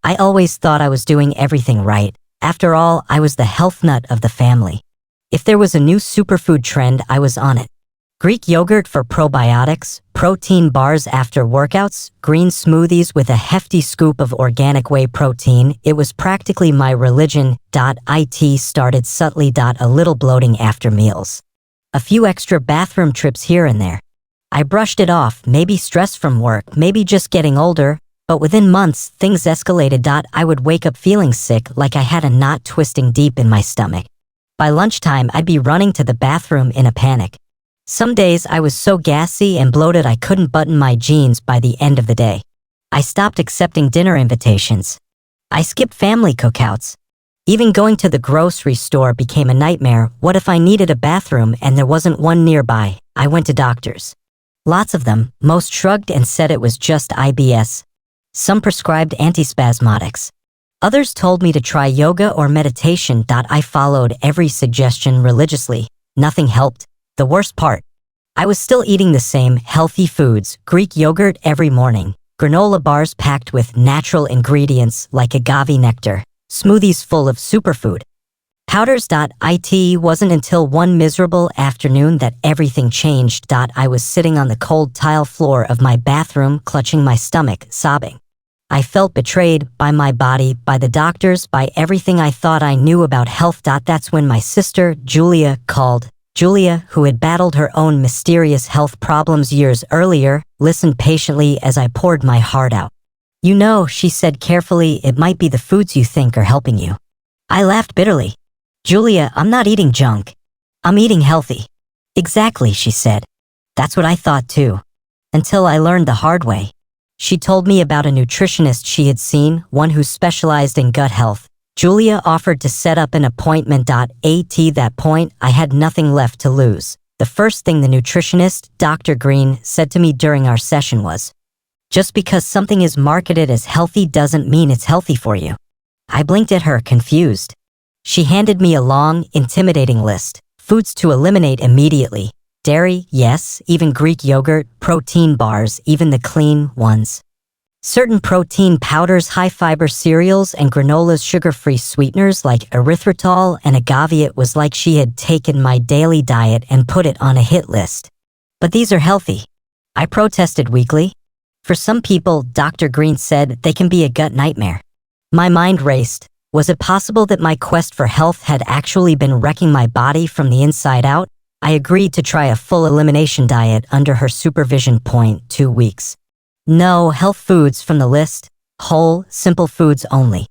I always thought I was doing everything right. After all, I was the health nut of the family. If there was a new superfood trend, I was on it. Greek yogurt for probiotics, protein bars after workouts, green smoothies with a hefty scoop of organic whey protein. It was practically my religion. It started subtly. A little bloating after meals. A few extra bathroom trips here and there. I brushed it off, maybe stress from work, maybe just getting older, but within months, things escalated. I would wake up feeling sick, like I had a knot twisting deep in my stomach. By lunchtime, I'd be running to the bathroom in a panic. Some days I was so gassy and bloated I couldn't button my jeans by the end of the day. I stopped accepting dinner invitations. I skipped family cookouts. Even going to the grocery store became a nightmare. What if I needed a bathroom and there wasn't one nearby? I went to doctors. Lots of them. Most shrugged and said it was just IBS. Some prescribed antispasmodics. Others told me to try yoga or meditation. I followed every suggestion religiously. Nothing helped. The worst part, I was still eating the same healthy foods, Greek yogurt every morning, granola bars packed with natural ingredients like agave nectar, smoothies full of superfood powders. It wasn't until one miserable afternoon that everything changed. I was sitting on the cold tile floor of my bathroom, clutching my stomach, sobbing. I felt betrayed by my body, by the doctors, by everything I thought I knew about health. That's when my sister, Julia, called. Julia, who had battled her own mysterious health problems years earlier, listened patiently as I poured my heart out. You know, she said carefully, it might be the foods you think are helping you. I laughed bitterly. Julia, I'm not eating junk. I'm eating healthy. Exactly, she said. That's what I thought too. Until I learned the hard way. She told me about a nutritionist she had seen, one who specialized in gut health. Julia offered to set up an appointment. At that point, I had nothing left to lose. The first thing the nutritionist, Dr. Green, said to me during our session was, just because something is marketed as healthy doesn't mean it's healthy for you. I blinked at her, confused. She handed me a long, intimidating list. Foods to eliminate immediately. Dairy, yes, even Greek yogurt, protein bars, even the clean ones. Certain protein powders, high-fiber cereals, and granolas, sugar-free sweeteners like erythritol and agave. It was like she had taken my daily diet and put it on a hit list. But these are healthy. I protested weakly. For some people, Dr. Green said, they can be a gut nightmare. My mind raced. Was it possible that my quest for health had actually been wrecking my body from the inside out? I agreed to try a full elimination diet under her supervision. 2 weeks. No health foods from the list. Whole, simple foods only.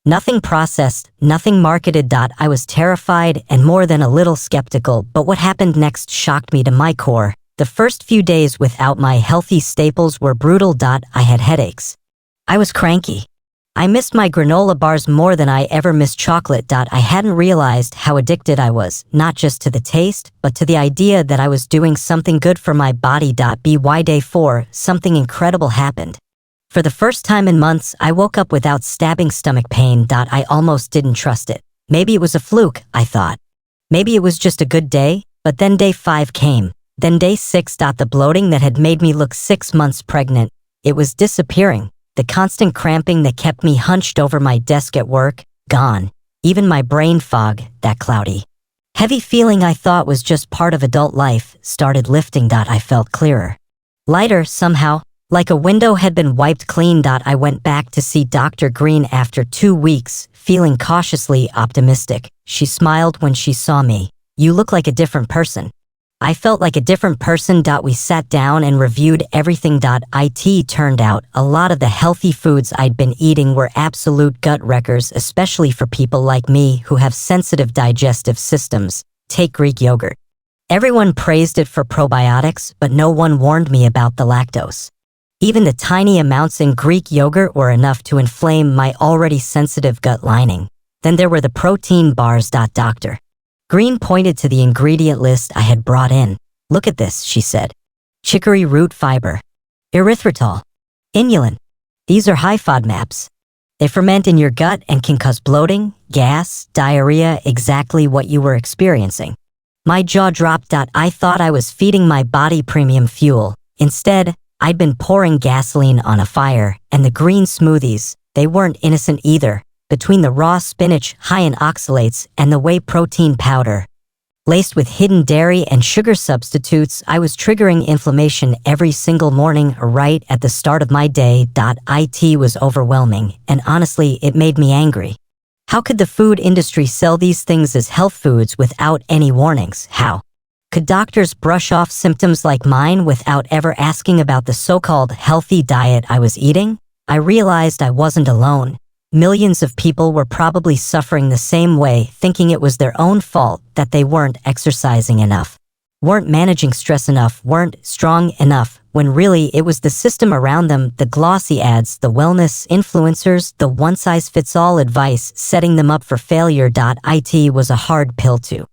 Nothing processed, nothing marketed. I was terrified and more than a little skeptical, but what happened next shocked me to my core. The first few days without my healthy staples were brutal. I had headaches. I was cranky. I missed my granola bars more than I ever missed chocolate. I hadn't realized how addicted I was, not just to the taste, but to the idea that I was doing something good for my body. By day 4, something incredible happened. For the first time in months, I woke up without stabbing stomach pain. I almost didn't trust it. Maybe it was a fluke, I thought. Maybe it was just a good day, but then day 5 came. Then day 6. The bloating that had made me look 6 months pregnant, it was disappearing. The constant cramping that kept me hunched over my desk at work, gone. Even my brain fog, that cloudy, heavy feeling I thought was just part of adult life, started lifting. I felt clearer. Lighter, somehow, like a window had been wiped clean. I went back to see Dr. Green after 2 weeks, feeling cautiously optimistic. She smiled when she saw me. You look like a different person. I felt like a different person. We sat down and reviewed everything. It turned out a lot of the healthy foods I'd been eating were absolute gut wreckers, especially for people like me who have sensitive digestive systems. Take Greek yogurt. Everyone praised it for probiotics, but no one warned me about the lactose. Even the tiny amounts in Greek yogurt were enough to inflame my already sensitive gut lining. Then there were the protein bars. Dr. Green pointed to the ingredient list I had brought in. Look at this, she said. Chicory root fiber. Erythritol. Inulin. These are high FODMAPs. They ferment in your gut and can cause bloating, gas, diarrhea, exactly what you were experiencing. My jaw dropped. I thought I was feeding my body premium fuel. Instead, I'd been pouring gasoline on a fire, and the green smoothies, They weren't innocent either. Between the raw spinach, high in oxalates, and the whey protein powder, laced with hidden dairy and sugar substitutes, I was triggering inflammation every single morning right at the start of my day. It was overwhelming, and honestly, it made me angry. How could the food industry sell these things as health foods without any warnings? How could doctors brush off symptoms like mine without ever asking about the so-called healthy diet I was eating? I realized I wasn't alone. Millions of people were probably suffering the same way, thinking it was their own fault that they weren't exercising enough, weren't managing stress enough, weren't strong enough, when really it was the system around them, the glossy ads, the wellness influencers, the one-size-fits-all advice setting them up for failure. It was a hard pill to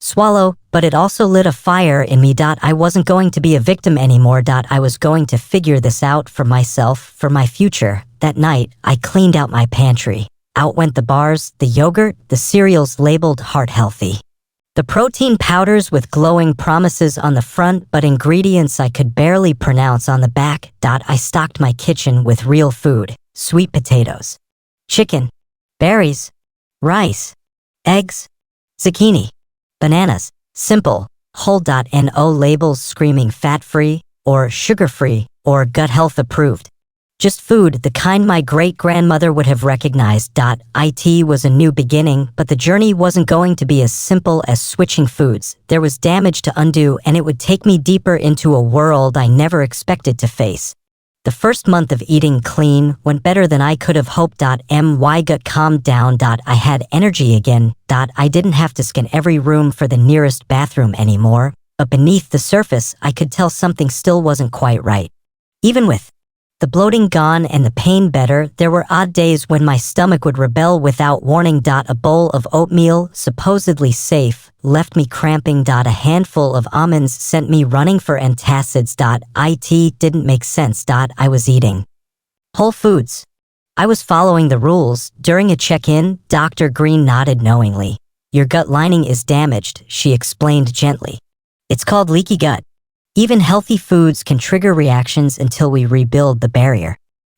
swallow, but it also lit a fire in me. I wasn't going to be a victim anymore. I was going to figure this out for myself, for my future. That night, I cleaned out my pantry. Out went the bars, the yogurt, the cereals labeled heart healthy, the protein powders with glowing promises on the front but ingredients I could barely pronounce on the back. I stocked my kitchen with real food: sweet potatoes, chicken, berries, rice, eggs, zucchini, bananas, simple, whole. No labels screaming fat-free, or sugar-free, or gut health approved. Just food, the kind my great-grandmother would have recognized. It was a new beginning, but the journey wasn't going to be as simple as switching foods. There was damage to undo, and it would take me deeper into a world I never expected to face. The first month of eating clean went better than I could have hoped. My gut calmed down. I had energy again. I didn't have to scan every room for the nearest bathroom anymore, but beneath the surface, I could tell something still wasn't quite right. Even with the bloating gone and the pain better, there were odd days when my stomach would rebel without warning. A bowl of oatmeal, supposedly safe, left me cramping. A handful of almonds sent me running for antacids. It didn't make sense. I was eating whole foods. I was following the rules. During a check-in, Dr. Green nodded knowingly. "Your gut lining is damaged," she explained gently. "It's called leaky gut. Even healthy foods can trigger reactions until we rebuild the barrier."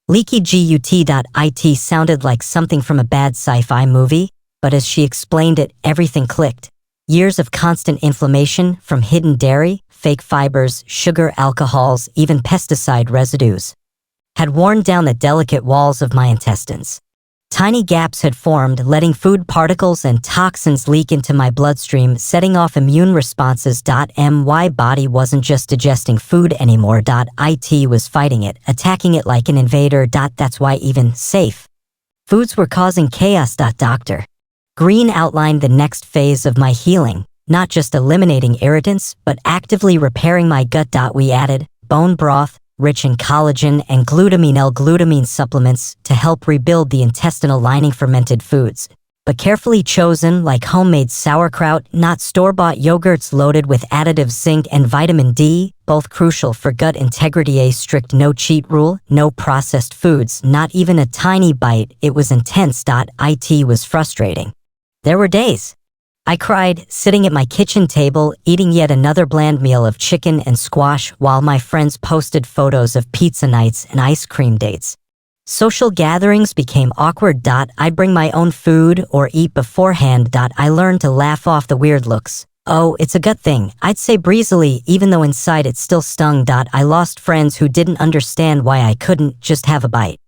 Leaky gut. It sounded like something from a bad sci-fi movie, but as she explained it, everything clicked. Years of constant inflammation from hidden dairy, fake fibers, sugar, alcohols, even pesticide residues had worn down the delicate walls of my intestines. Tiny gaps had formed, letting food particles and toxins leak into my bloodstream, setting off immune responses. My body wasn't just digesting food anymore. It was fighting it, attacking it like an invader. That's why even safe foods were causing chaos. Dr. Green outlined the next phase of my healing, not just eliminating irritants, but actively repairing my gut. We added bone broth, rich in collagen and glutamine L-glutamine supplements to help rebuild the intestinal lining. Fermented foods, but carefully chosen, like homemade sauerkraut, not store-bought yogurts loaded with additives, zinc and vitamin D, both crucial for gut integrity. A strict no-cheat rule, no processed foods, not even a tiny bite. It was intense. It was frustrating. There were days I cried, sitting at my kitchen table, eating yet another bland meal of chicken and squash while my friends posted photos of pizza nights and ice cream dates. Social gatherings became awkward. I'd bring my own food or eat beforehand. I learned to laugh off the weird looks. "Oh, it's a gut thing," I'd say breezily, even though inside it still stung. I lost friends who didn't understand why I couldn't just have a bite.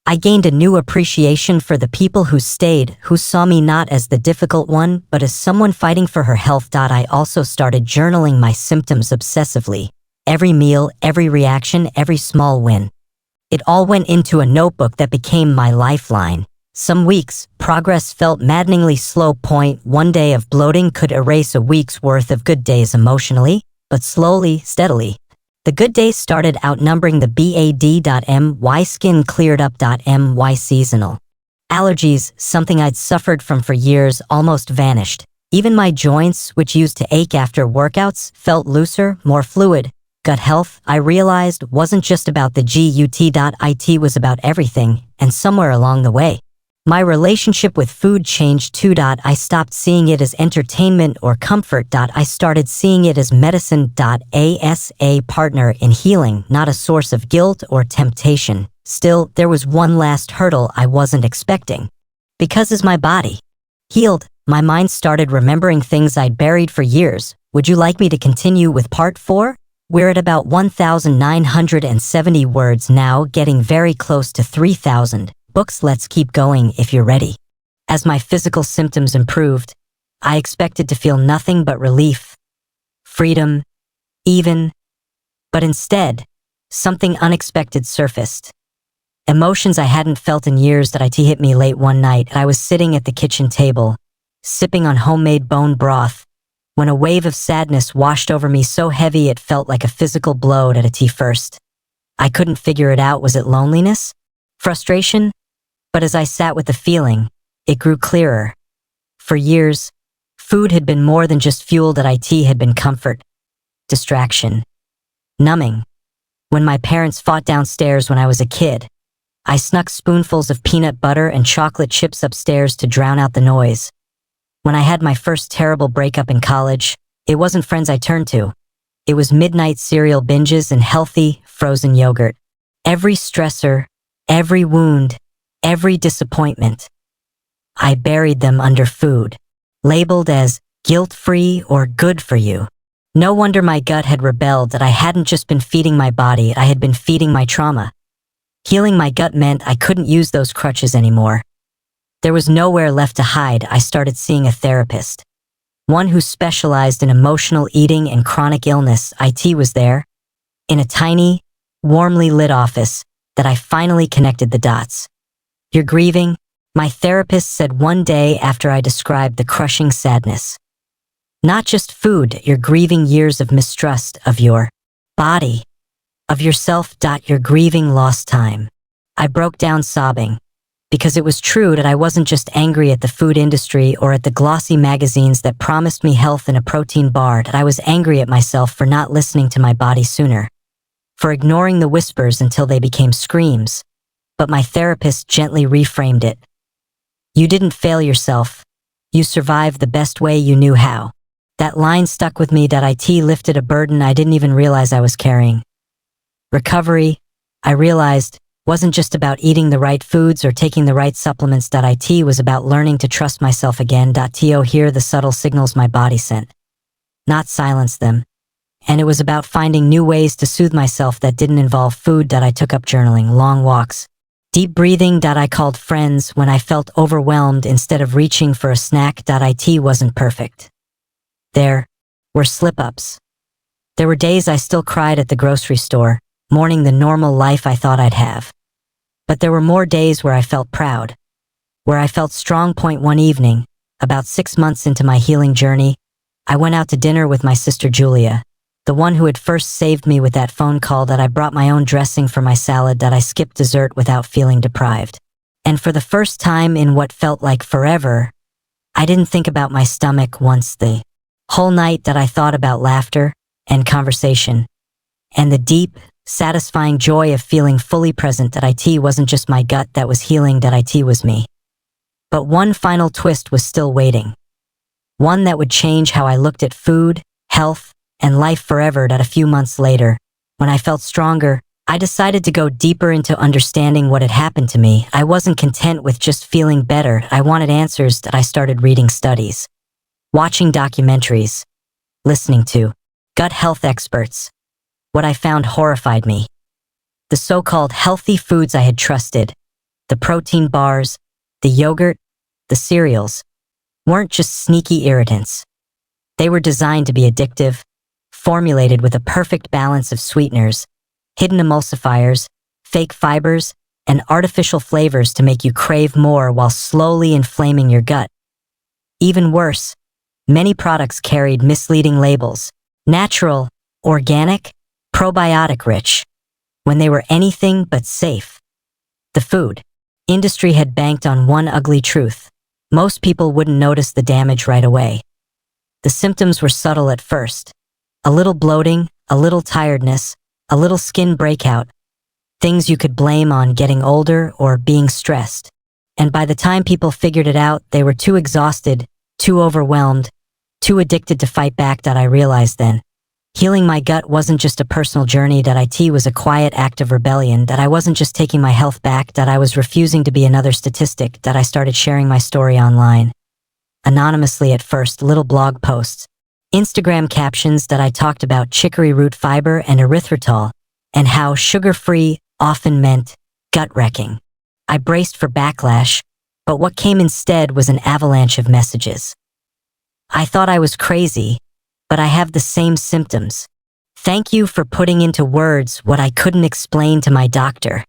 I gained a new appreciation for the people who stayed, who saw me not as the difficult one, but as someone fighting for her health. I also started journaling my symptoms obsessively. Every meal, every reaction, every small win. It all went into a notebook that became my lifeline. Some weeks, progress felt maddeningly slow. One day of bloating could erase a week's worth of good days emotionally, but slowly, steadily, the good days started outnumbering the bad. My skin cleared up. My seasonal allergies, something I'd suffered from for years, almost vanished. Even my joints, which used to ache after workouts, felt looser, more fluid. Gut health, I realized, wasn't just about the gut. It was about everything, and somewhere along the way, my relationship with food changed too. I stopped seeing it as entertainment or comfort. I started seeing it as medicine. As a partner in healing, not a source of guilt or temptation. Still, there was one last hurdle I wasn't expecting. Because as my body healed, my mind started remembering things I'd buried for years. Would you like me to continue with part 4? We're at about 1,970 words now, getting very close to 3,000 books. Let's keep going if you're ready. As my physical symptoms improved, I expected to feel nothing but relief, freedom, even, but instead, something unexpected surfaced. Emotions I hadn't felt in years. That IT hit me late one night. I was sitting at the kitchen table, sipping on homemade bone broth, when a wave of sadness washed over me so heavy it felt like a physical blow at IT first. I couldn't figure it out. Was it loneliness? Frustration? But as I sat with the feeling, it grew clearer. For years, food had been more than just fuel. That IT had been comfort, distraction, numbing. When my parents fought downstairs when I was a kid, I snuck spoonfuls of peanut butter and chocolate chips upstairs to drown out the noise. When I had my first terrible breakup in college, it wasn't friends I turned to. It was midnight cereal binges and healthy, frozen yogurt. Every stressor, every wound, every disappointment, I buried them under food, labeled as guilt-free or good for you. No wonder my gut had rebelled. That I hadn't just been feeding my body, I had been feeding my trauma. Healing my gut meant I couldn't use those crutches anymore. There was nowhere left to hide. I started seeing a therapist, one who specialized in emotional eating and chronic illness. IT was there, in a tiny, warmly lit office, that I finally connected the dots. You're grieving? My therapist said one day after I described the crushing sadness. Not just food, you're grieving years of mistrust of your body, of yourself. You're grieving lost time. I broke down sobbing, because it was true that I wasn't just angry at the food industry or at the glossy magazines that promised me health in a protein bar. That I was angry at myself for not listening to my body sooner, for ignoring the whispers until they became screams. But my therapist gently reframed it. You didn't fail yourself. You survived the best way you knew how. That line stuck with me. IT lifted a burden I didn't even realize I was carrying. Recovery, I realized, wasn't just about eating the right foods or taking the right supplements. IT was about learning to trust myself again. To hear the subtle signals my body sent, not silence them. And it was about finding new ways to soothe myself that didn't involve food. I took up journaling, long walks, deep breathing. I called friends when I felt overwhelmed instead of reaching for a snack. IT wasn't perfect. There were slip-ups. There were days I still cried at the grocery store, mourning the normal life I thought I'd have. But there were more days where I felt proud, where I felt strong. One evening, about 6 months into my healing journey, I went out to dinner with my sister Julia, the one who had first saved me with that phone call. I brought my own dressing for my salad. I skipped dessert without feeling deprived. And for the first time in what felt like forever, I didn't think about my stomach once the whole night. I thought about laughter and conversation, and the deep, satisfying joy of feeling fully present. IT wasn't just my gut that was healing. IT was me. But one final twist was still waiting. One that would change how I looked at food, health, and life forever. A few months later, when I felt stronger, I decided to go deeper into understanding what had happened to me. I wasn't content with just feeling better. I wanted answers. I started reading studies, watching documentaries, listening to gut health experts. What I found horrified me. The so-called healthy foods I had trusted, the protein bars, the yogurt, the cereals, weren't just sneaky irritants. They were designed to be addictive, formulated with a perfect balance of sweeteners, hidden emulsifiers, fake fibers, and artificial flavors to make you crave more while slowly inflaming your gut. Even worse, many products carried misleading labels: natural, organic, probiotic-rich, when they were anything but safe. The food industry had banked on one ugly truth: most people wouldn't notice the damage right away. The symptoms were subtle at first: a little bloating, a little tiredness, a little skin breakout, things you could blame on getting older or being stressed. And by the time people figured it out, they were too exhausted, too overwhelmed, too addicted to fight back. I realized then, Healing my gut wasn't just a personal journey. It was a quiet act of rebellion. That I wasn't just taking my health back. That I was refusing to be another statistic. That I started sharing my story online. Anonymously at first, little blog posts, Instagram captions that I talked about chicory root fiber and erythritol, and how sugar-free often meant gut-wrecking. I braced for backlash, but what came instead was an avalanche of messages. I thought I was crazy, but I have the same symptoms. Thank you for putting into words what I couldn't explain to my doctor.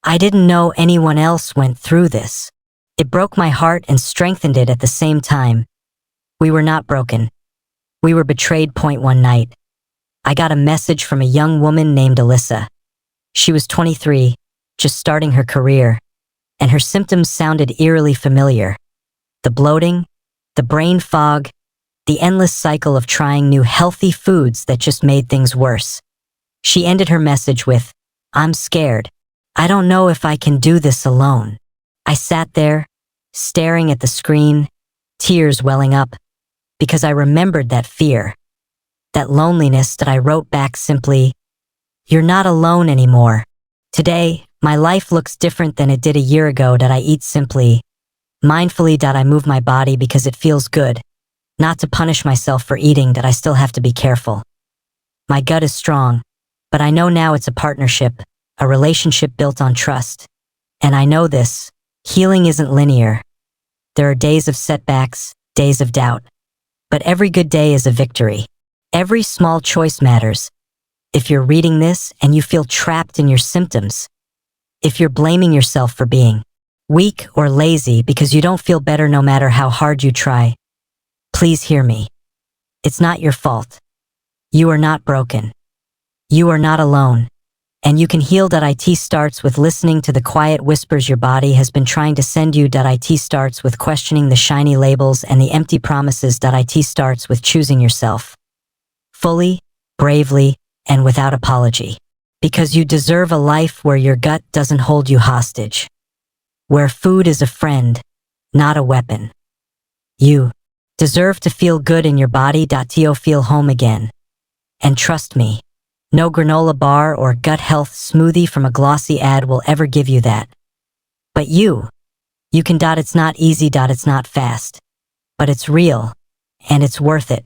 I didn't know anyone else went through this. It broke my heart and strengthened it at the same time. We were not broken. We were betrayed. One night, I got a message from a young woman named Alyssa. She was 23, just starting her career, and her symptoms sounded eerily familiar. The bloating, the brain fog, the endless cycle of trying new healthy foods that just made things worse. She ended her message with, "I'm scared. I don't know if I can do this alone." I sat there, staring at the screen, tears welling up, because I remembered that fear, that loneliness. That I wrote back simply, "You're not alone anymore." Today, my life looks different than it did a year ago. That I eat simply, mindfully. That I move my body because it feels good, not to punish myself for eating. That I still have to be careful. My gut is strong, but I know now it's a partnership, a relationship built on trust. And I know this, healing isn't linear. There are days of setbacks, days of doubt. But every good day is a victory. Every small choice matters. If you're reading this and you feel trapped in your symptoms, if you're blaming yourself for being weak or lazy because you don't feel better no matter how hard you try, please hear me. It's not your fault. You are not broken. You are not alone. And you can heal. It starts with listening to the quiet whispers your body has been trying to send you. It starts with questioning the shiny labels and the empty promises. It starts with choosing yourself. Fully, bravely, and without apology. Because you deserve a life where your gut doesn't hold you hostage. Where food is a friend, not a weapon. You deserve to feel good in your body. To feel home again. And trust me, no granola bar or gut health smoothie from a glossy ad will ever give you that. But you can. It's not easy. It's not fast. But it's real, and it's worth it.